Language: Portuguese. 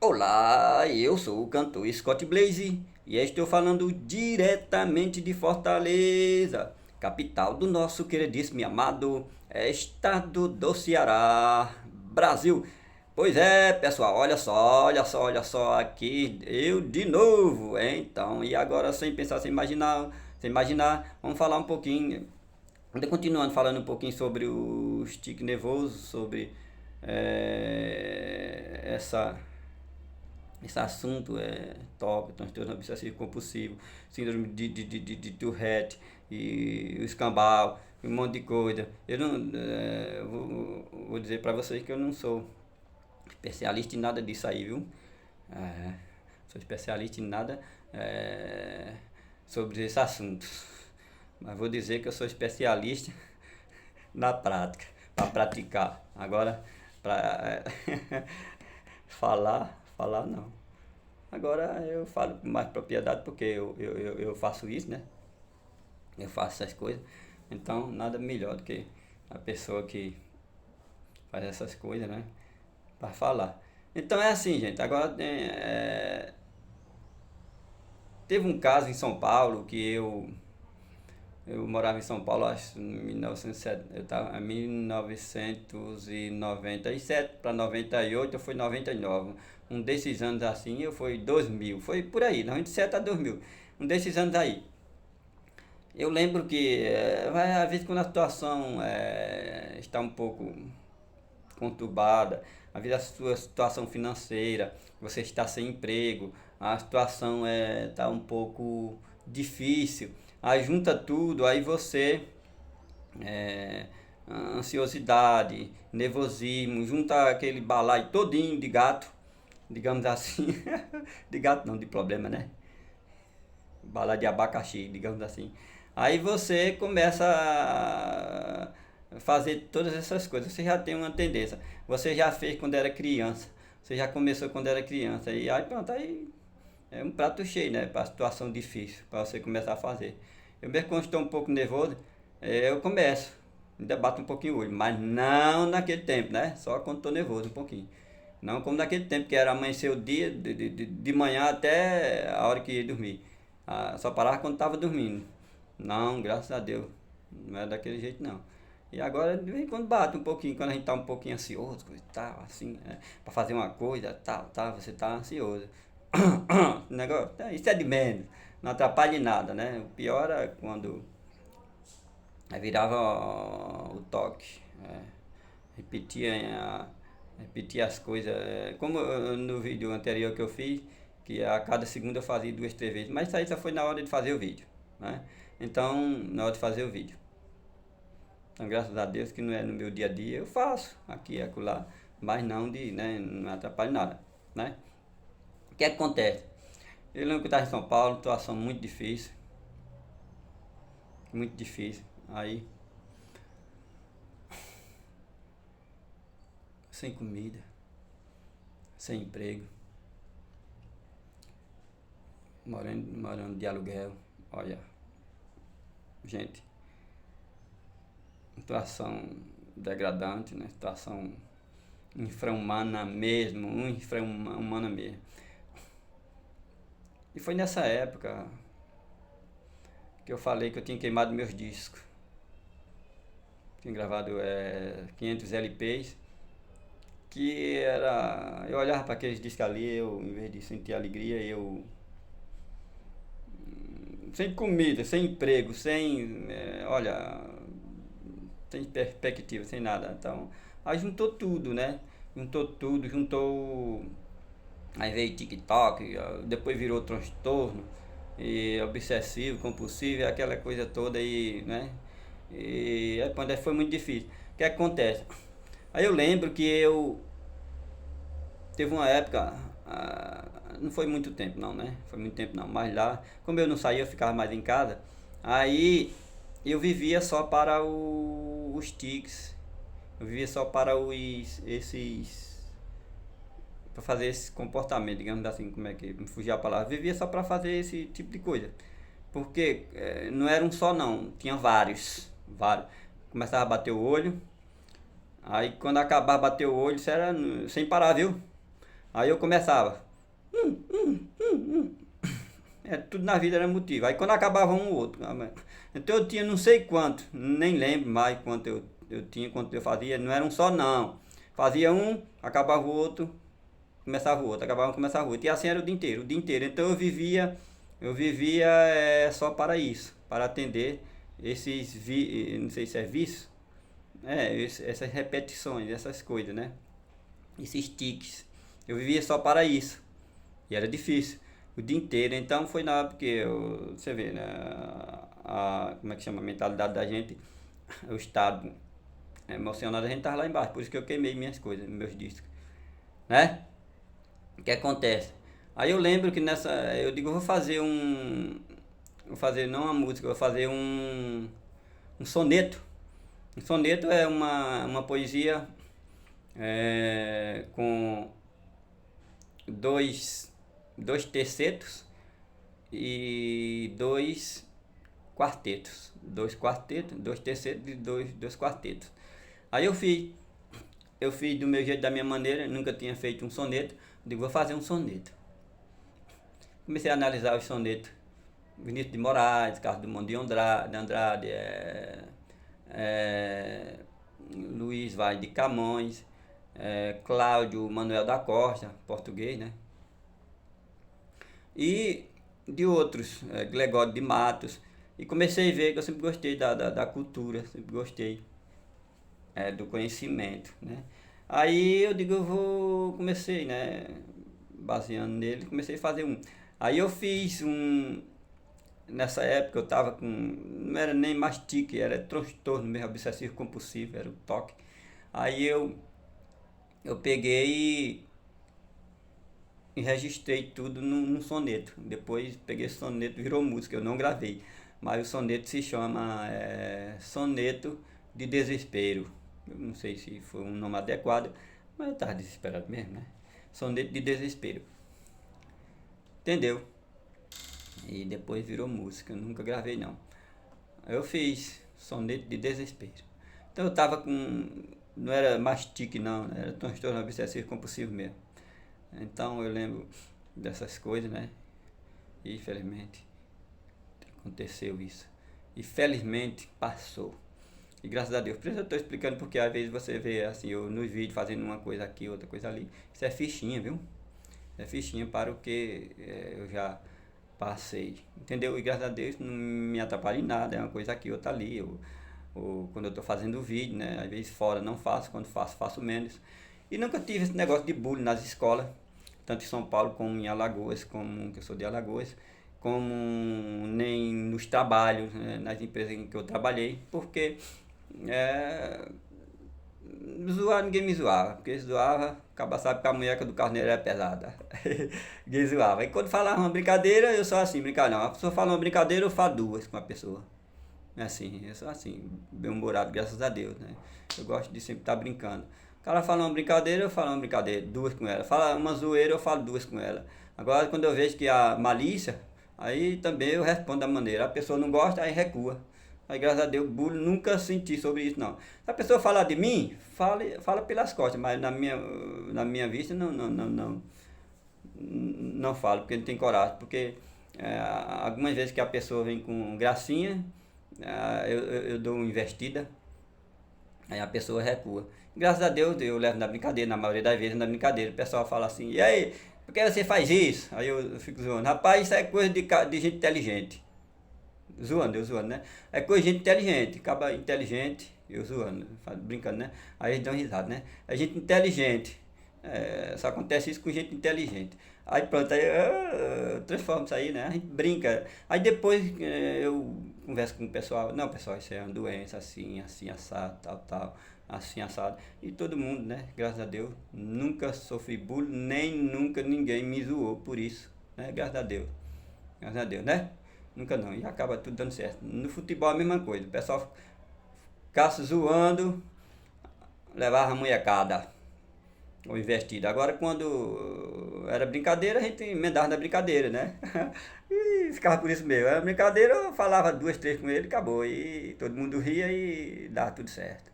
Olá, eu sou o cantor Scott Blaze e estou falando diretamente de Fortaleza, capital do nosso queridíssimo e amado estado do Ceará, Brasil. Pois é, pessoal, olha só aqui, eu de novo, então, e agora sem pensar, sem imaginar, vamos falar um pouquinho, ainda continuando falando um pouquinho sobre o tique nervoso, sobre esse assunto é top, transtorno obsessivo compulsivo, síndrome de Tourette e o escambau, um monte de coisa. Eu não vou dizer pra vocês que eu não sou especialista em nada disso aí, viu? É, sou especialista em nada é, sobre esse assunto. Mas vou dizer que eu sou especialista na prática, para praticar. Agora, para falar não. Agora eu falo com mais propriedade porque eu faço isso, né? Eu faço essas coisas. Então, nada melhor do que a pessoa que faz essas coisas, né? Para falar. Então é assim, gente. Agora teve um caso em São Paulo que eu morava em São Paulo, acho, em 1907, eu tava em 1997 para 98, eu fui 99. Um desses anos assim, eu fui 2000, foi por aí, 97 a 2000. Um desses anos aí. Eu lembro que, às vezes, quando a situação está um pouco conturbada, às vezes a sua situação financeira, você está sem emprego, a situação está um pouco difícil, aí junta tudo, aí você, é, ansiosidade, nervosismo, junta aquele balaio todinho de gato, digamos assim, de gato não, de problema, né? Balaio de abacaxi, digamos assim. Aí você começa a fazer todas essas coisas. Você já tem uma tendência. Você já fez quando era criança. Você já começou quando era criança. E aí pronto, aí é um prato cheio, né? Para situação difícil, para você começar a fazer. Eu mesmo quando estou um pouco nervoso, eu começo. Ainda bato um pouquinho o olho. Mas não naquele tempo, né? Só quando estou nervoso um pouquinho. Não como naquele tempo que era amanhecer o dia, de manhã até a hora que ia dormir. Só parava quando estava dormindo. Não, graças a Deus. Não é daquele jeito não. E agora de vez em quando bate um pouquinho, quando a gente tá um pouquinho ansioso, coisa e tal, assim, pra fazer uma coisa, tal, você tá ansioso. Negócio, isso é de menos, não atrapalha em nada, né? O pior é quando virava o toque, repetia, repetia as coisas, como no vídeo anterior que eu fiz, que a cada segundo eu fazia duas, três vezes, mas isso aí só foi na hora de fazer o vídeo, né? Então, na hora de fazer o vídeo. Então, graças a Deus que não é no meu dia a dia, eu faço aqui e acolá, mas não né, não atrapalha nada, né? O que acontece? Eu lembro que eu estava em São Paulo, situação muito difícil, muito difícil. Aí, sem comida, sem emprego, morando de aluguel. Olha, gente, situação degradante, né? Situação infra-humana mesmo, infra-humana mesmo. E foi nessa época que eu falei que eu tinha queimado meus discos. Tinha gravado 500 LPs, que era... Eu olhava para aqueles discos ali, eu, em vez de sentir alegria, eu... Sem comida, sem emprego, sem... olha... Sem perspectiva, sem nada. Então, aí juntou tudo, né? Juntou tudo, juntou... Aí veio TikTok, depois virou transtorno, e obsessivo, compulsivo, aquela coisa toda aí, né? E aí, quando foi muito difícil. O que acontece? Aí eu lembro que eu teve uma época, não foi muito tempo não, né? Foi muito tempo não, mas lá, como eu não saía, eu ficava mais em casa. Aí eu vivia só para os tics. Eu vivia só para esses para fazer esse comportamento, digamos assim, como é que me fugia a palavra. Eu vivia só para fazer esse tipo de coisa. Porque não era um só não, tinha vários, vários. Começava a bater o olho, aí quando acabava de bater o olho, isso era sem parar, viu? Aí eu começava. Tudo na vida era motivo. Aí quando acabava um ou outro. Então eu tinha não sei quanto, nem lembro mais quanto eu tinha, quanto eu fazia. Não era um só não. Fazia um, acabava o outro, começava o outro, acabava um, começava o outro. E assim era o dia inteiro, o dia inteiro. Então eu vivia só para isso, para atender não sei se é vício, essas repetições, essas coisas, né? Esses tiques. Eu vivia só para isso. E era difícil. O dia inteiro. Então foi na hora que você vê, né? Como é que chama? A mentalidade da gente, o estado emocional da gente estava lá embaixo. Por isso que eu queimei minhas coisas, meus discos. Né? O que acontece? Aí eu lembro que eu digo, eu vou fazer vou fazer não uma música, vou fazer um soneto. Um soneto é uma poesia com dois tercetos e dois quartetos. Dois quartetos, dois tercetos e dois quartetos. Aí eu fiz do meu jeito, da minha maneira, nunca tinha feito um soneto. Digo, vou fazer um soneto. Comecei a analisar os sonetos. Vinícius de Moraes, Carlos Drummond de Andrade, Luiz Vaz de Camões, Cláudio Manuel da Costa, português, né? E de outros, Gregório de Matos. E comecei a ver que eu sempre gostei da cultura, sempre gostei do conhecimento, né? Aí eu digo, comecei, né? Baseando nele, comecei a fazer um. Aí eu fiz nessa época eu tava com, não era nem mastique, era transtorno mesmo, obsessivo compulsivo, era o toque. Aí eu peguei e registrei tudo num soneto. Depois peguei esse soneto, virou música, eu não gravei. Mas o soneto se chama Soneto de Desespero. Eu não sei se foi um nome adequado, mas eu estava desesperado mesmo, né? Soneto de Desespero. Entendeu? E depois virou música, eu nunca gravei não. Eu fiz Soneto de Desespero. Então eu tava com. Não era mastique não, era transtorno obsessivo compulsivo mesmo. Então eu lembro dessas coisas, né? E infelizmente aconteceu isso. E felizmente passou. E graças a Deus. Por isso eu estou explicando, porque às vezes você vê assim, eu nos vídeos fazendo uma coisa aqui, outra coisa ali. Isso é fichinha, viu? É fichinha para o que eu já passei. Entendeu? E graças a Deus não me atrapalha em nada. É uma coisa aqui, outra ali. Quando eu estou fazendo vídeo, né? Às vezes fora não faço, quando faço menos. E nunca tive esse negócio de bullying nas escolas, tanto em São Paulo como em Alagoas, como que eu sou de Alagoas, como nem nos trabalhos, né, nas empresas em que eu trabalhei, porque zoar ninguém me zoava, porque zoava, acaba sabe que a munheca do carneiro é pesada. Ninguém zoava. E quando falava uma brincadeira, eu sou assim, brincar não. A pessoa fala uma brincadeira, eu falo duas com a pessoa. É assim, eu sou assim, bem-humorado, graças a Deus, né? Eu gosto de sempre estar brincando. O cara fala uma brincadeira, eu falo uma brincadeira, duas com ela. Fala uma zoeira, eu falo duas com ela. Agora, quando eu vejo que há malícia, aí também eu respondo da maneira. A pessoa não gosta, aí recua. Aí, graças a Deus, bullying, nunca senti sobre isso, não. Se a pessoa falar de mim, fala pelas costas, mas na minha vista, não falo, porque não tem coragem. Porque algumas vezes que a pessoa vem com gracinha, eu dou uma investida, aí a pessoa recua. Graças a Deus eu levo na brincadeira, na maioria das vezes na brincadeira. O pessoal fala assim, e aí, por que você faz isso? Aí eu fico zoando, rapaz, isso é coisa de gente inteligente. Eu zoando, né? É coisa de gente inteligente, acaba inteligente, eu zoando, brincando, né? Aí eles dão risada, né? É gente inteligente. Só acontece isso com gente inteligente. Aí pronto, aí eu transformo isso aí, né? A gente brinca. Aí depois eu converso com o pessoal. Não, pessoal, isso é uma doença, assim, assim, assado, tal, assim, assado. E todo mundo, né? Graças a Deus, nunca sofri bullying, nem nunca ninguém me zoou por isso, né? Graças a Deus. Graças a Deus, né? Nunca não. E acaba tudo dando certo. No futebol é a mesma coisa. O pessoal ficasse zoando, levava a molecada ou investido. Agora, quando era brincadeira, a gente emendava na brincadeira, né? E ficava por isso mesmo. Era brincadeira, eu falava duas, três com ele, acabou. E todo mundo ria e dava tudo certo.